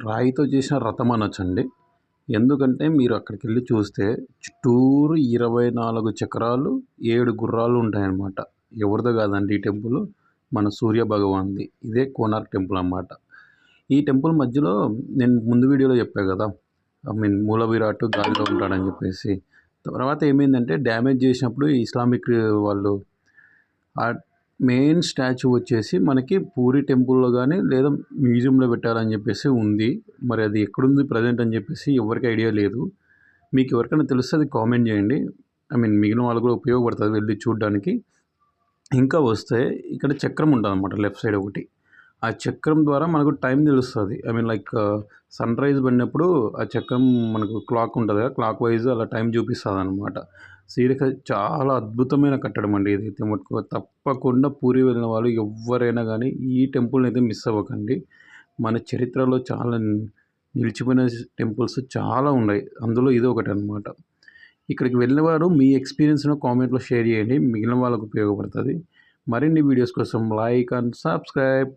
రాయితో చేసిన రథం అనొచ్చండి. ఎందుకంటే మీరు అక్కడికెళ్ళి చూస్తే చుట్టూరు 24 చక్రాలు, 7 గుర్రాలు ఉంటాయన్నమాట. ఎవరిదో కాదండి ఈ టెంపుల్, మన సూర్య భగవాన్‌ది. ఇదే కోనార్క్ టెంపుల్ అన్నమాట. ఈ టెంపుల్ మధ్యలో నేను ముందు వీడియోలో చెప్పా కదా! మూల విరాట్ గాలిలో ఉంటాడని చెప్పేసి. తర్వాత ఏమైందంటే డ్యామేజ్ చేసినప్పుడు ఇస్లామిక్ వాళ్ళు ఆ మెయిన్ స్టాచ్యూ వచ్చేసి మనకి పూరి టెంపుల్‌లో గానీ లేదా మ్యూజియంలో పెట్టాలని చెప్పేసి ఉంది. మరి అది ఎక్కడుంది ప్రెజెంట్ అని చెప్పేసి ఎవరికీ ఐడియా లేదు. మీకు ఎవరికైనా తెలిస్తే అది కామెంట్ చేయండి. మిగిలిన వాళ్ళకి కూడా ఉపయోగపడుతుంది వెళ్ళి చూడడానికి. ఇంకా వస్తే ఇక్కడ చక్రం ఉంటదన్నమాట లెఫ్ట్ సైడ్ ఒకటి. ఆ చక్రం ద్వారా మనకు టైం తెలుస్తది. లైక్ సన్‌రైజ్ పడినప్పుడు ఆ చక్రం మనకు క్లాక్ ఉంటది కదా! క్లాక్ వైస్ అలా టైం చూపిస్తదన్నమాట. సీరియస్‌గా చాలా అద్భుతమైన కట్టడం అండి ఇదైతే మటుకు. తప్పకుండా పూరి వెళ్ళిన వాళ్ళు ఎవ్వరైనా గానీ ఈ టెంపుల్‌నైతే మిస్ అవ్వకండి. మన చరిత్రలో చాలా నిలిచిపోయిన టెంపుల్స్ చాలా ఉన్నాయి. అందులో ఇది ఒకటన్నమాట. ఇక్కడికి వెళ్ళినవారు మీ ఎక్స్‌పీరియన్స్‌ను కామెంట్‌లో షేర్ చేయండి. మిగిలిన వాళ్ళకి ఉపయోగపడుతది. మరిన్ని వీడియోస్ కోసం లైక్ అండ్ సబ్స్క్రైబ్.